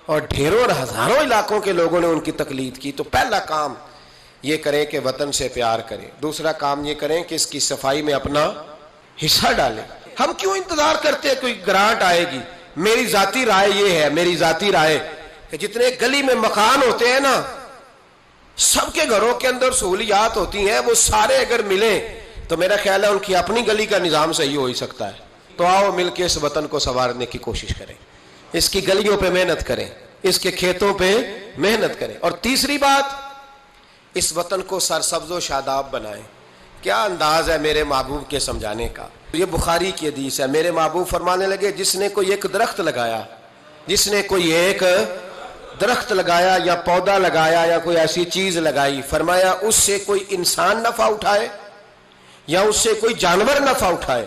اور ڈھیروں اور ہزاروں علاقوں کے لوگوں نے ان کی تقلید کی. تو پہلا کام یہ کریں کہ وطن سے پیار کریں. دوسرا کام یہ کریں کہ اس کی صفائی میں اپنا حصہ ڈالیں. ہم کیوں انتظار کرتے ہیں کوئی گرانٹ آئے گی؟ میری ذاتی رائے یہ ہے، میری ذاتی رائے کہ جتنے گلی میں مکان ہوتے ہیں نا، سب کے گھروں کے اندر سہولیات ہوتی ہیں، وہ سارے اگر ملیں تو میرا خیال ہے ان کی اپنی گلی کا نظام صحیح ہو ہی سکتا ہے. تو آؤ مل کے اس وطن کو سنوارنے کی کوشش کریں، اس کی گلیوں پہ محنت کریں، اس کے کھیتوں پہ محنت کریں. اور تیسری بات، اس وطن کو سرسبز و شاداب بنائیں. کیا انداز ہے میرے محبوب کے سمجھانے کا. یہ بخاری کی حدیث ہے. میرے محبوب فرمانے لگے جس نے کوئی ایک درخت لگایا، جس نے کوئی ایک درخت لگایا یا پودا لگایا یا کوئی ایسی چیز لگائی، فرمایا اس سے کوئی انسان نفع اٹھائے یا اس سے کوئی جانور نفع اٹھائے،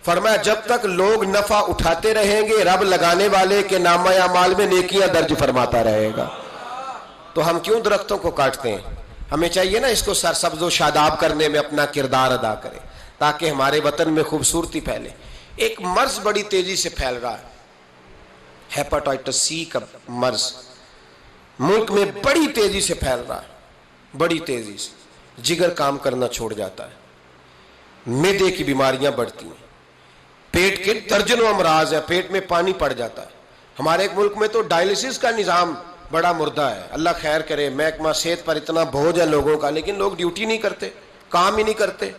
فرمایا جب تک لوگ نفع اٹھاتے رہیں گے رب لگانے والے کے نامہ اعمال میں نیکیاں درج فرماتا رہے گا. تو ہم کیوں درختوں کو کاٹتے ہیں؟ ہمیں چاہیے نا اس کو سرسبز و شاداب کرنے میں اپنا کردار ادا کریں تاکہ ہمارے وطن میں خوبصورتی پھیلے. ایک مرض بڑی تیزی سے پھیل رہا ہے، ہیپاٹائٹس سی کا مرض ملک میں بڑی تیزی سے پھیل رہا ہے، بڑی تیزی سے. جگر کام کرنا چھوڑ جاتا ہے، معدے کی بیماریاں بڑھتی ہیں، پیٹ کے درجنوں امراض ہیں، پیٹ میں پانی پڑ جاتا ہے. ہمارے ایک ملک میں تو ڈائلسس کا نظام بڑا مردہ ہے. اللہ خیر کرے، محکمہ صحت پر اتنا بوجھ ہے لوگوں کا، لیکن لوگ ڈیوٹی نہیں کرتے، کام ہی نہیں کرتے.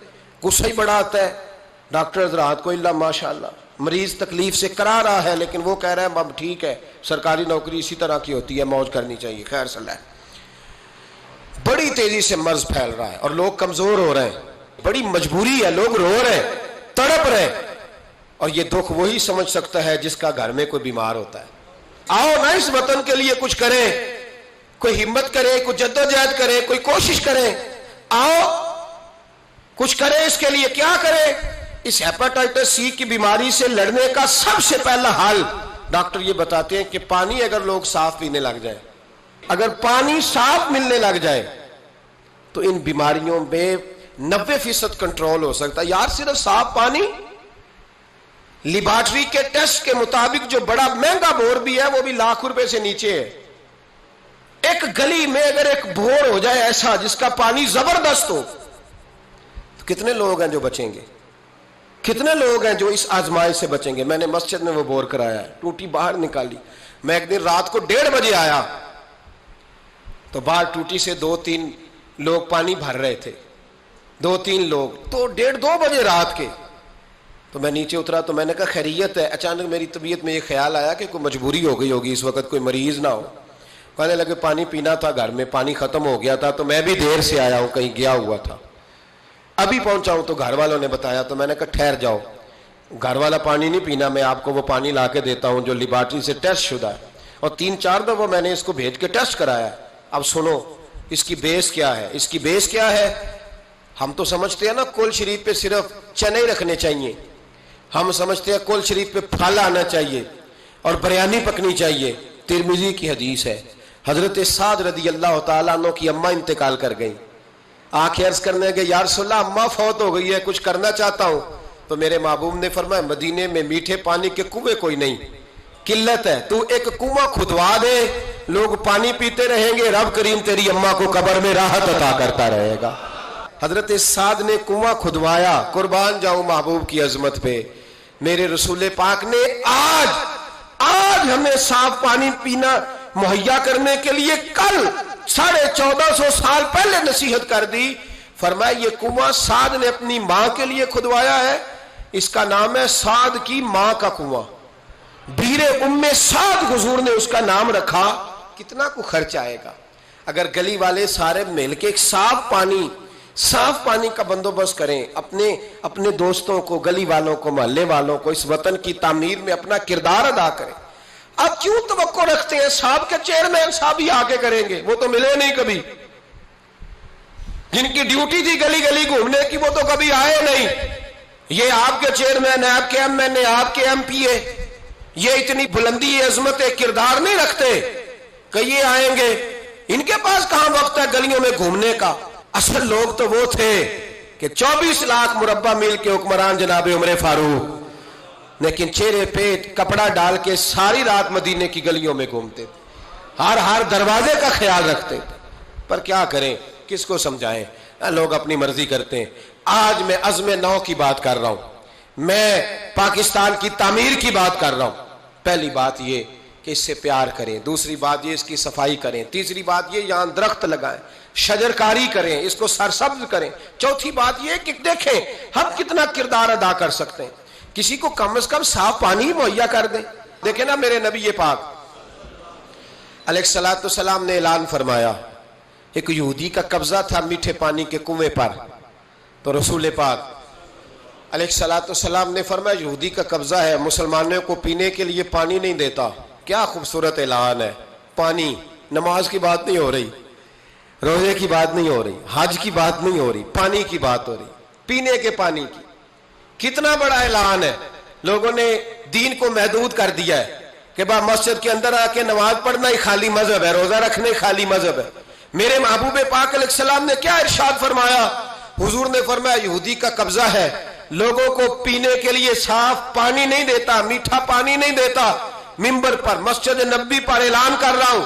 غصہ ہی بڑا آتا ہے ڈاکٹر حضرات کو، اللہ ماشاءاللہ مریض تکلیف سے کرا رہا ہے لیکن وہ کہہ رہا ہے اب ٹھیک ہے، سرکاری نوکری اسی طرح کی ہوتی ہے، موج کرنی چاہیے. خیر صلی اللہ. بڑی تیزی سے مرض پھیل رہا ہے اور لوگ کمزور ہو رہے ہیں، بڑی مجبوری ہے، لوگ رو رہے ہیں، تڑپ رہے ہیں. اور یہ دکھ وہی سمجھ سکتا ہے جس کا گھر میں کوئی بیمار ہوتا ہے. آؤ نا اس وطن کے لیے کچھ کریں، کوئی ہمت کرے، کوئی جدوجہد کرے، کوئی کوشش کرے. آؤ کچھ کریں اس کے لیے. کیا کریں؟ اس ہیپاٹائٹس سی کی بیماری سے لڑنے کا سب سے پہلا حل ڈاکٹر یہ بتاتے ہیں کہ پانی اگر لوگ صاف پینے لگ جائیں، اگر پانی صاف ملنے لگ جائے تو ان بیماریوں میں 90% کنٹرول ہو سکتا ہے. یار صرف صاف پانی، لیبارٹری کے ٹیسٹ کے مطابق جو بڑا مہنگا بور بھی ہے وہ بھی لاکھ روپے سے نیچے ہے. ایک گلی میں اگر ایک بور ہو جائے ایسا جس کا پانی زبردست ہو تو کتنے لوگ ہیں جو بچیں گے؟ کتنے لوگ ہیں جو اس آزمائش سے بچیں گے؟ میں نے مسجد میں وہ بور کرایا ہے، ٹوٹی باہر نکالی. میں ایک دن رات کو 1:30 بجے آیا تو باہر ٹوٹی سے 2-3 لوگ پانی بھر رہے تھے، 2-3 لوگ. تو 1:30-2 بجے رات کے تو میں نیچے اترا تو میں نے کہا خیریت ہے. اچانک میری طبیعت میں یہ خیال آیا کہ کوئی مجبوری ہو گئی ہوگی اس وقت، کوئی مریض نہ ہو. کہنے لگے پانی پینا تھا، گھر میں پانی ختم ہو گیا تھا تو میں بھی دیر سے آیا ہوں، کہیں گیا ہوا تھا، ابھی پہنچا ہوں. تو گھر والوں نے بتایا تو میں نے کہا ٹھہر جاؤ، گھر والا پانی نہیں پینا، میں آپ کو وہ پانی لا کے دیتا ہوں جو لیبارٹری سے ٹیسٹ شدہ ہے. اور 3-4 دفعہ میں نے اس کو بھیج کے ٹیسٹ کرایا. اب سنو اس کی بیس کیا ہے. اس کی بیس کیا ہے؟ ہم تو سمجھتے ہیں نا کل شریف پہ صرف چنے ہی رکھنے چاہیے، ہم سمجھتے ہیں کل شریف پہ پھل آنا چاہیے اور بریانی پکنی چاہیے. ترمذی کی حدیث ہے، حضرت سعد رضی اللہ تعالیٰ عنہ کی اماں انتقال کر گئی. آنکھیں عرض کرنے لگے یا رسول اللہ اماں فوت ہو گئی ہے، کچھ کرنا چاہتا ہوں. تو میرے محبوب نے فرمایا مدینے میں میٹھے پانی کے کنویں کوئی نہیں، قلت ہے، تو ایک کنواں کھدوا دے، لوگ پانی پیتے رہیں گے، رب کریم تیری اماں کو قبر میں راحت عطا کرتا رہے گا. حضرت سعد نے کنواں کھدوایا. قربان جاؤں محبوب کی عظمت پہ. میرے رسول پاک نے آج ہمیں صاف پانی پینا مہیا کرنے کے لیے کل 1450 سال پہلے نصیحت کر دی. فرمایا یہ کنواں سعد نے اپنی ماں کے لیے کھدوایا ہے، اس کا نام ہے سعد کی ماں کا کنواں. بیر ام سعد حضور نے اس کا نام رکھا. کتنا کو خرچ آئے گا اگر گلی والے سارے مل کے ایک صاف پانی کا بندوبست کریں، اپنے دوستوں کو، گلی والوں کو، محلے والوں کو اس وطن کی تعمیر میں اپنا کردار ادا کریں. اب کیوں توقع رکھتے ہیں صاحب کے چیئرمین صاحب ہی آگے کریں گے؟ وہ تو ملے نہیں کبھی. جن کی ڈیوٹی تھی گلی گلی گھومنے کی وہ تو کبھی آئے نہیں. یہ آپ کے چیئرمین ہیں، آپ کے ایم این اے، آپ کے ایم پی اے، یہ اتنی بلندی عظمت کردار نہیں رکھتے کہ یہ آئیں گے. ان کے پاس کہاں وقت ہے گلیوں میں گھومنے کا؟ اصل لوگ تو وہ تھے کہ 24 لاکھ مربع میل کے حکمران جناب عمر فاروق، لیکن چہرے پہ کپڑا ڈال کے ساری رات مدینے کی گلیوں میں گھومتے تھے. ہر دروازے کا خیال رکھتے تھے. پر کیا کریں, کس کو سمجھائیں, لوگ اپنی مرضی کرتے ہیں. آج میں عزم نو کی بات کر رہا ہوں, میں پاکستان کی تعمیر کی بات کر رہا ہوں. پہلی بات یہ کہ اس سے پیار کریں, دوسری بات یہ اس کی صفائی کریں, تیسری بات یہ یہاں درخت لگائیں, شجرکاری کریں, اس کو سرسبز کریں. چوتھی بات یہ کہ دیکھیں ہم کتنا کردار ادا کر سکتے ہیں, کسی کو کم از کم صاف پانی مہیا کر دیں. دیکھیں نا میرے نبی پاک علیہ الصلوۃ والسلام نے اعلان فرمایا, ایک یہودی کا قبضہ تھا میٹھے پانی کے کنویں پر, تو رسول پاک علیہ الصلوۃ والسلام نے فرمایا یہودی کا قبضہ ہے, مسلمانوں کو پینے کے لیے پانی نہیں دیتا. کیا خوبصورت اعلان ہے. پانی, نماز کی بات نہیں ہو رہی, روزے کی بات نہیں ہو رہی, حج کی بات نہیں ہو رہی, پانی کی بات ہو رہی, پینے کے پانی کی. کتنا بڑا اعلان ہے. لوگوں نے دین کو محدود کر دیا ہے کہ با مسجد کے اندر آ کے نماز پڑھنا ہی خالی مذہب ہے, روزہ رکھنا ہی خالی مذہب ہے. میرے محبوب پاک علیہ السلام نے کیا ارشاد فرمایا؟ حضور نے فرمایا یہودی کا قبضہ ہے, لوگوں کو پینے کے لیے صاف پانی نہیں دیتا, میٹھا پانی نہیں دیتا. منبر پر مسجد نبی پر اعلان کر رہا ہوں.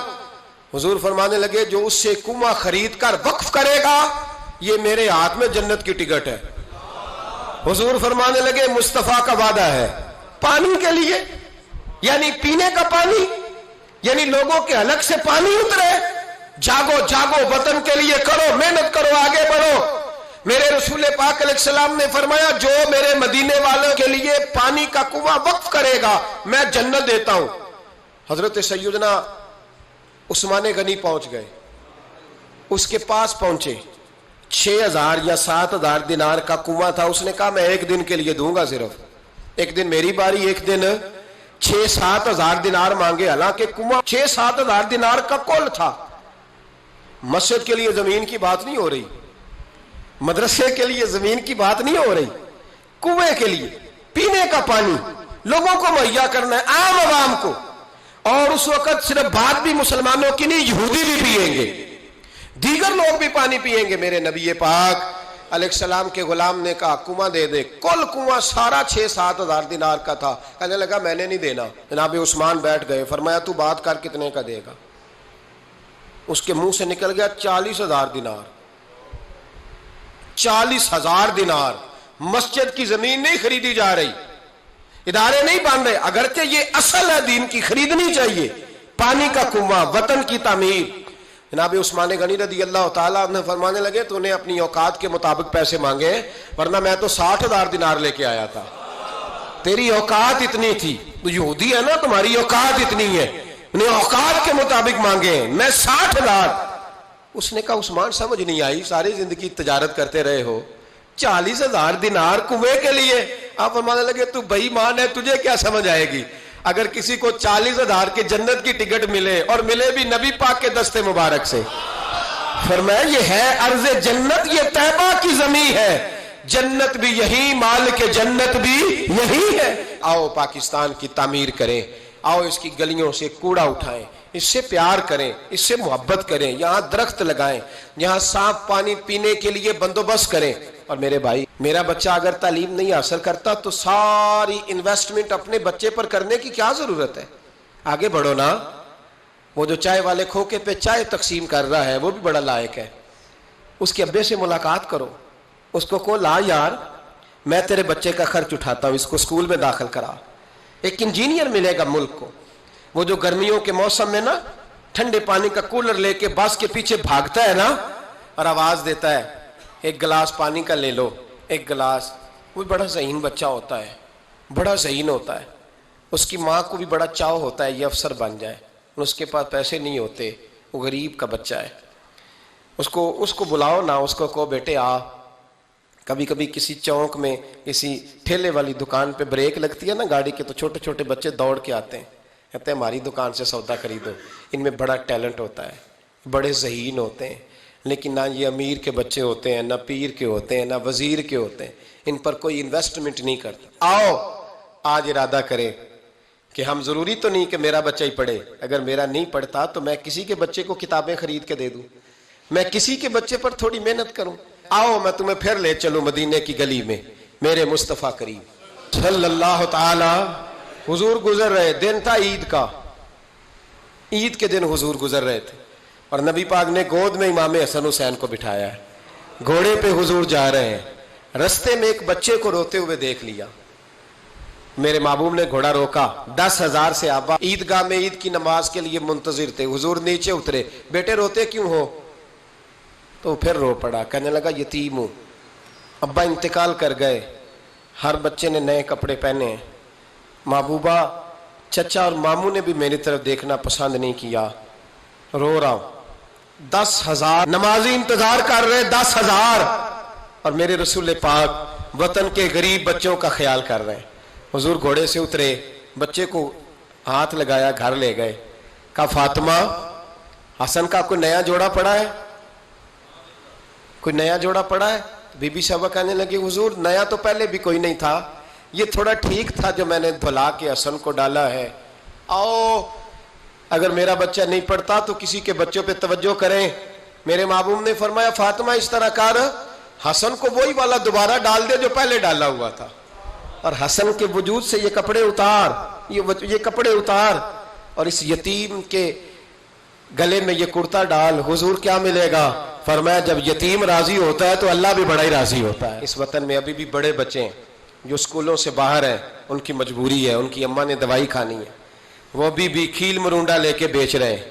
حضور فرمانے لگے جو اس سے کنواں خرید کر وقف کرے گا یہ میرے ہاتھ میں جنت کی ٹکٹ ہے. حضور فرمانے لگے مصطفیٰ کا وعدہ ہے پانی کے لیے, یعنی پینے کا پانی, یعنی لوگوں کے حلق سے پانی اترے. جاگو جاگو, وطن کے لیے کرو, محنت کرو, آگے بڑھو. میرے رسول پاک علیہ السلام نے فرمایا جو میرے مدینے والوں کے لیے پانی کا کنواں وقف کرے گا میں جنت دیتا ہوں. حضرت سیدنا عثمان غنی پہنچ گئے, اس کے پاس پہنچے, 6,000 یا 7,000 دینار کا کنواں تھا. اس نے کہا میں ایک دن کے لیے دوں گا, صرف ایک دن میری باری, ایک دن 6-7 ہزار دینار مانگے. حالانکہ کنواں 6-7 ہزار دینار کا کل تھا. مسجد کے لیے زمین کی بات نہیں ہو رہی, مدرسے کے لیے زمین کی بات نہیں ہو رہی, کنویں کے لیے پینے کا پانی لوگوں کو مہیا کرنا ہے, عام عوام کو. اور اس وقت صرف بات بھی مسلمانوں کی نہیں, یہودی بھی پیئیں گے, دیگر لوگ بھی پانی پیئیں گے. میرے نبی پاک علیہ السلام کے غلام نے کہا کنواں دے دے. کل کنواں سارا 6-7 ہزار دینار کا تھا. کہنے لگا میں نے نہیں دینا. جناب عثمان بیٹھ گئے, فرمایا تو بات کر کتنے کا دے گا. اس کے منہ سے نکل گیا 40,000 دینار. 40,000 دینار. مسجد کی زمین نہیں خریدی جا رہی, ادارے نہیں بن رہے, اگرچہ یہ اصل ہے دین کی, خریدنی چاہیے. پانی کا کنواں, وطن کی تعمیر. جناب عثمان غنی رضی اللہ تعالیٰ عنہ فرمانے لگے تو نے اپنی اوقات کے مطابق پیسے مانگے, ورنہ میں تو 60,000 دینار لے کے آیا تھا. تیری اوقات اتنی تھی, تو یہودی ہے نا, تمہاری اوقات اتنی ہے, انہیں اوقات کے مطابق مانگے, میں 60,000. اس نے کہا عثمان سمجھ نہیں آئی, ساری زندگی تجارت کرتے رہے ہو, 40,000 دینار کنویں کے لیے. آپ فرمانے لگے تو بے ایمان ہے, تجھے کیا سمجھ آئے گی. اگر کسی کو 40,000 کی جنت کی ٹکٹ ملے, اور ملے بھی نبی پاک کے دستے مبارک سے, فرمایا یہ ہے ارض جنت, یہ طیبہ کی زمین ہے, جنت بھی یہی, مالک جنت بھی یہی ہے. آؤ پاکستان کی تعمیر کریں, آؤ اس کی گلیوں سے کوڑا اٹھائیں, اس سے پیار کریں, اس سے محبت کریں, یہاں درخت لگائیں, یہاں صاف پانی پینے کے لیے بندوبست کریں. اور میرے بھائی, میرا بچہ اگر تعلیم نہیں حاصل کرتا تو ساری انویسٹمنٹ اپنے بچے پر کرنے کی کیا ضرورت ہے. آگے بڑھو نا. وہ جو چائے والے کھوکے پہ چائے تقسیم کر رہا ہے وہ بھی بڑا لائق ہے, اس کے ابے سے ملاقات کرو, اس کو کہو لا یار میں تیرے بچے کا خرچ اٹھاتا ہوں, اس کو اسکول میں داخل کرا. ایک انجینئر ملے گا ملک کو, وہ جو گرمیوں کے موسم میں نا ٹھنڈے پانی کا کولر لے کے بس کے پیچھے بھاگتا ہے نا, اور آواز دیتا ہے ایک گلاس پانی کا لے لو, ایک گلاس. وہ بڑا ذہین بچہ ہوتا ہے, بڑا ذہین ہوتا ہے. اس کی ماں کو بھی بڑا چاؤ ہوتا ہے یہ افسر بن جائے, اس کے پاس پیسے نہیں ہوتے, وہ غریب کا بچہ ہے. اس کو بلاؤ نا, اس کو کہو بیٹے آ. کبھی کبھی کسی چوک میں کسی ٹھیلے والی دکان پہ بریک لگتی ہے نا گاڑی کے, تو چھوٹے چھوٹے بچے دوڑ کے آتے ہیں, کہتے ہیں ہماری دکان سے سودا خریدو. ان میں بڑا ٹیلنٹ ہوتا ہے, بڑے ذہین ہوتے ہیں, لیکن نہ یہ امیر کے بچے ہوتے ہیں, نہ پیر کے ہوتے ہیں, نہ وزیر کے ہوتے ہیں, ان پر کوئی انویسٹمنٹ نہیں کرتا. آؤ آج ارادہ کریں کہ ہم, ضروری تو نہیں کہ میرا بچہ ہی پڑھے, اگر میرا نہیں پڑھتا تو میں کسی کے بچے کو کتابیں خرید کے دے دوں, میں کسی کے بچے پر تھوڑی محنت کروں. آؤ میں تمہیں پھر لے چلوں مدینے کی گلی میں, میرے مصطفیٰ کریم صلی اللہ تعالی. حضور گزر رہے, دن تھا عید کا, عید کے دن حضور گزر رہے تھے اور نبی پاک نے گود میں امام حسن حسین کو بٹھایا ہے، گھوڑے پہ حضور جا رہے ہیں، رستے میں ایک بچے کو روتے ہوئے دیکھ لیا، میرے محبوب نے گھوڑا روکا، 10,000 سے آبا عیدگاہ میں عید کی نماز کے لیے منتظر تھے، حضور نیچے اترے، بیٹے روتے کیوں ہو؟ تو پھر رو پڑا، کہنے لگا یتیم ہوں، ابا انتقال کر گئے، ہر بچے نے نئے کپڑے پہنے ہیں، محبوبہ چچا اور ماموں نے بھی میری طرف دیکھنا پسند نہیں کیا، رو رہا ہوں۔ 10,000 نمازی انتظار کر رہے، 10,000، اور میرے رسول پاک وطن کے غریب بچوں کا خیال کر رہے ہیں۔ حضور گھوڑے سے اترے، بچے کو ہاتھ لگایا، گھر لے گئے، کہا فاطمہ حسن کا کوئی نیا جوڑا پڑا ہے؟ کوئی نیا جوڑا پڑا ہے؟ بی بی صاحبہ کہنے لگی حضور نیا تو پہلے بھی کوئی نہیں تھا، یہ تھوڑا ٹھیک تھا جو میں نے دھلا کے حسن کو ڈالا ہے، آؤ اگر میرا بچہ نہیں پڑھتا تو کسی کے بچوں پہ توجہ کریں۔ میرے محبوب نے فرمایا فاطمہ اس طرح کر، حسن کو وہی والا دوبارہ ڈال دے جو پہلے ڈالا ہوا تھا، اور حسن کے وجود سے یہ کپڑے اتار، یہ کپڑے اتار، اور اس یتیم کے گلے میں یہ کرتا ڈال۔ حضور کیا ملے گا؟ فرمایا جب یتیم راضی ہوتا ہے تو اللہ بھی بڑا ہی راضی ہوتا ہے۔ اس وطن میں ابھی بھی بڑے بچے ہیں جو اسکولوں سے باہر ہیں، ان کی مجبوری ہے، ان کی اماں نے دوائی کھانی ہے، وہ ابھی بھی کھیل مرونڈا لے کے بیچ رہے ہیں،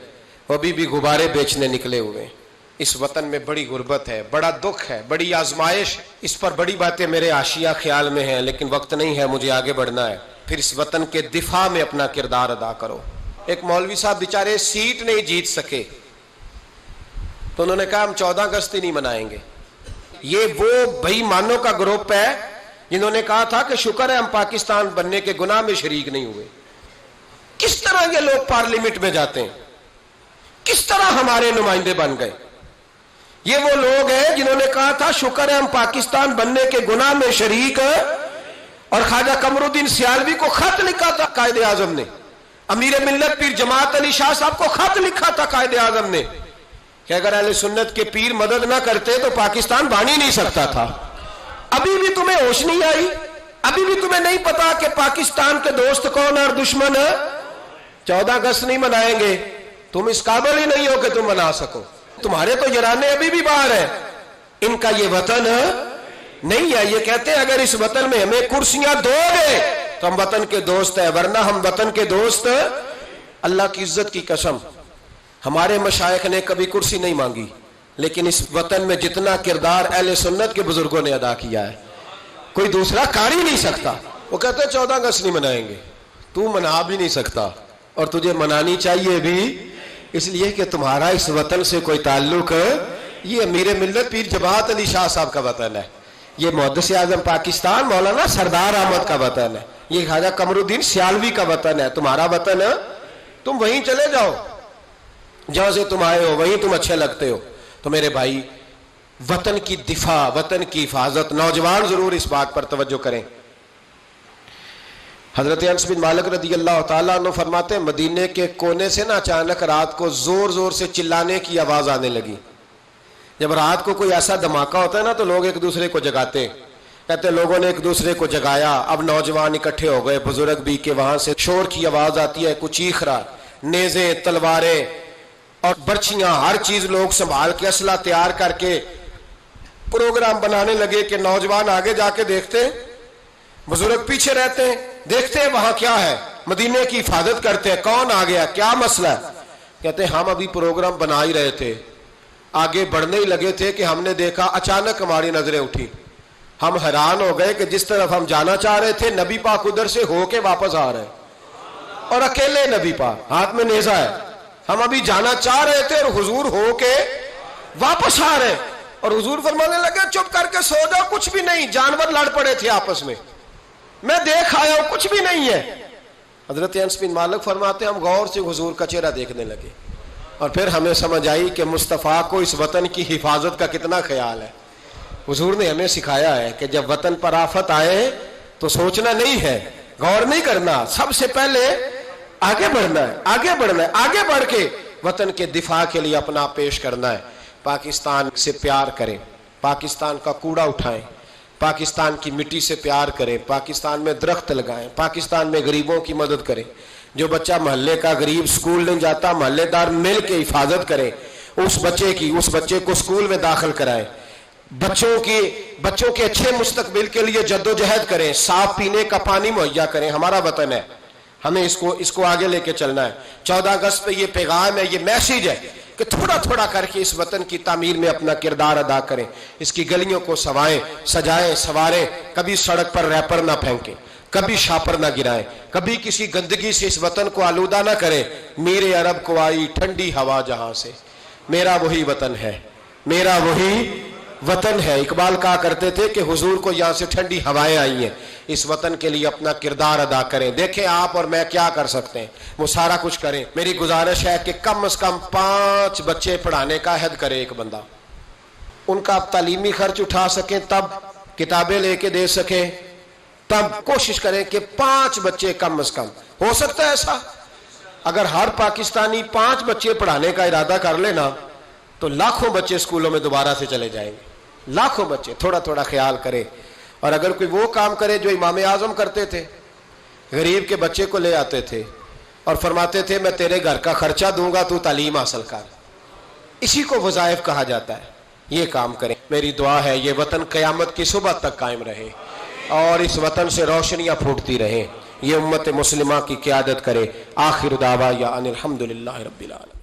وہ ابھی بھی غبارے بیچنے نکلے ہوئے ہیں۔ اس وطن میں بڑی غربت ہے، بڑا دکھ ہے، بڑی آزمائش، اس پر بڑی باتیں میرے حاشیہ خیال میں ہیں لیکن وقت نہیں ہے، مجھے آگے بڑھنا ہے۔ پھر اس وطن کے دفاع میں اپنا کردار ادا کرو۔ ایک مولوی صاحب بیچارے سیٹ نہیں جیت سکے تو انہوں نے کہا ہم 14 اگست ہی نہیں منائیں گے۔ یہ وہ بے ایمانوں کا گروپ ہے جنہوں نے کہا تھا کہ شکر ہے ہم پاکستان بننے کے گناہ میں شریک نہیں ہوئے۔ کس طرح یہ لوگ پارلیمنٹ میں جاتے ہیں، کس طرح ہمارے نمائندے بن گئے؟ یہ وہ لوگ ہیں جنہوں نے کہا تھا شکر ہے ہم پاکستان بننے کے گناہ میں شریک، اور خواجہ قمر الدین سیالوی کو خط لکھا تھا قائد اعظم نے، امیر ملت پیر جماعت علی شاہ صاحب کو خط لکھا تھا قائد اعظم نے کہ اگر اہل سنت کے پیر مدد نہ کرتے تو پاکستان بن ہی نہیں سکتا تھا۔ ابھی بھی تمہیں ہوش نہیں آئی؟ ابھی بھی تمہیں نہیں پتا کہ پاکستان کے دوست کون ہے اور دشمن ہے؟ 14 اگست نہیں منائیں گے، تم اس قابل ہی نہیں ہو کہ تم منا سکو، تمہارے تو یرانے ابھی بھی باہر ہیں، ان کا یہ وطن نہیں ہے۔ یہ کہتے ہیں اگر اس وطن میں ہمیں کرسیاں دو گے تو ہم وطن کے دوست ہیں، ورنہ ہم وطن کے دوست۔ اللہ کی عزت کی قسم ہمارے مشائخ نے کبھی کرسی نہیں مانگی، لیکن اس وطن میں جتنا کردار اہل سنت کے بزرگوں نے ادا کیا ہے کوئی دوسرا کر ہی نہیں سکتا۔ وہ کہتے ہیں 14 اگست نہیں منائیں گے، تو منا بھی نہیں سکتا اور تجھے منانی چاہیے بھی، اس لیے کہ تمہارا اس وطن سے کوئی تعلق ہے۔ یہ امیر ملت پیر جماعت علی شاہ صاحب کا وطن ہے، یہ محدث اعظم پاکستان مولانا سردار احمد کا وطن ہے، یہ خواجہ قمر الدین سیالوی کا وطن ہے، تمہارا وطن ہے، تم وہیں چلے جاؤ جہاں سے تم آئے ہو، وہیں تم اچھے لگتے ہو۔ تو میرے بھائی وطن کی دفاع، وطن کی حفاظت، نوجوان ضرور اس بات پر توجہ کریں۔ حضرت انس بن مالک رضی اللہ تعالیٰ عنہ فرماتے ہیں مدینے کے کونے سے نا اچانک رات کو زور زور سے چلانے کی آواز آنے لگی۔ جب رات کو کوئی ایسا دھماکہ ہوتا ہے نا تو لوگ ایک دوسرے کو جگاتے ہیں، کہتے ہیں لوگوں نے ایک دوسرے کو جگایا، اب نوجوان اکٹھے ہو گئے، بزرگ بھی، کہ وہاں سے شور کی آواز آتی ہے، کچھ چیخ رہا، نیزیں، تلواریں اور برچیاں، ہر چیز لوگ سنبھال کے اسلحہ تیار کر کے پروگرام بنانے لگے کہ نوجوان آگے جا کے دیکھتے ہیں، بزرگ پیچھے رہتے ہیں، دیکھتے ہیں وہاں کیا ہے، مدینے کی حفاظت کرتے ہیں، کون آ گیا، کیا مسئلہ ہے؟ کہتے ہیں ہم ابھی پروگرام بنا ہی رہے تھے، آگے بڑھنے ہی لگے تھے کہ ہم نے دیکھا، اچانک ہماری نظریں اٹھی، ہم حیران ہو گئے کہ جس طرف ہم جانا چاہ رہے تھے نبی پاک ادھر سے ہو کے واپس آ رہے ہیں، اور اکیلے نبی پاک، ہاتھ میں نیزہ ہے، ہم ابھی جانا چاہ رہے تھے اور حضور ہو کے واپس آ رہے ہیں، اور حضور فرمانے لگے چپ کر کے سو جاؤ، کچھ بھی نہیں، جانور لڑ پڑے تھے آپس میں، میں دیکھ آیا ہوں، کچھ بھی نہیں ہے۔ حضرت انس بن مالک فرماتے ہیں ہم غور سے حضور کا چہرہ دیکھنے لگے، اور پھر ہمیں سمجھ آئی کہ مصطفیٰ کو اس وطن کی حفاظت کا کتنا خیال ہے۔ حضور نے ہمیں سکھایا ہے کہ جب وطن پر آفت آئے تو سوچنا نہیں ہے، غور نہیں کرنا، سب سے پہلے آگے بڑھنا ہے، آگے بڑھنا ہے، آگے بڑھ کے وطن کے دفاع کے لیے اپنا پیش کرنا ہے۔ پاکستان سے پیار کریں، پاکستان کا کوڑا اٹھائیں، پاکستان کی مٹی سے پیار کریں، پاکستان میں درخت لگائیں، پاکستان میں غریبوں کی مدد کریں، جو بچہ محلے کا غریب سکول نہیں جاتا، محلے دار مل کے حفاظت کرے اس بچے کی، اس بچے کو سکول میں داخل کرائے، بچوں کے اچھے مستقبل کے لیے جدوجہد کریں، صاف پینے کا پانی مہیا کریں۔ ہمارا وطن ہے، ہمیں اس کو آگے لے کے چلنا ہے۔ 14 اگست پہ یہ پیغام ہے، یہ میسیج ہے کہ تھوڑا تھوڑا کر کے اس وطن کی تعمیر میں اپنا کردار ادا کریں، اس کی گلیوں کو سجائیں سواریں، کبھی سڑک پر ریپر نہ پھینکیں، کبھی شاپر نہ گرائیں، کبھی کسی گندگی سے اس وطن کو آلودہ نہ کریں۔ میرے عرب کو آئی ٹھنڈی ہوا جہاں سے، میرا وہی وطن ہے، میرا وہی وطن ہے۔ اقبال کہا کرتے تھے کہ حضور کو یہاں سے ٹھنڈی ہوائیں آئی ہیں، اس وطن کے لیے اپنا کردار ادا کریں۔ دیکھیں آپ اور میں کیا کر سکتے ہیں، وہ سارا کچھ کریں۔ میری گزارش ہے کہ کم از کم 5 بچے پڑھانے کا عہد کرے ایک بندہ، ان کا آپ تعلیمی خرچ اٹھا سکیں، تب کتابیں لے کے دے سکیں، تب کوشش کریں کہ 5 بچے کم از کم۔ ہو سکتا ہے ایسا؟ اگر ہر پاکستانی 5 بچے پڑھانے کا ارادہ کر لینا تو لاکھوں بچے اسکولوں میں دوبارہ سے چلے جائیں گے، لاکھوں بچے۔ تھوڑا تھوڑا خیال کرے، اور اگر کوئی وہ کام کرے جو امام اعظم کرتے تھے، غریب کے بچے کو لے آتے تھے اور فرماتے تھے میں تیرے گھر کا خرچہ دوں گا، تو تعلیم حاصل کر، اسی کو وظائف کہا جاتا ہے۔ یہ کام کریں۔ میری دعا ہے یہ وطن قیامت کی صبح تک قائم رہے اور اس وطن سے روشنیاں پھوٹتی رہیں، یہ امت مسلمہ کی قیادت کرے۔ آخر دعوانا ان الحمدللہ رب العالمین۔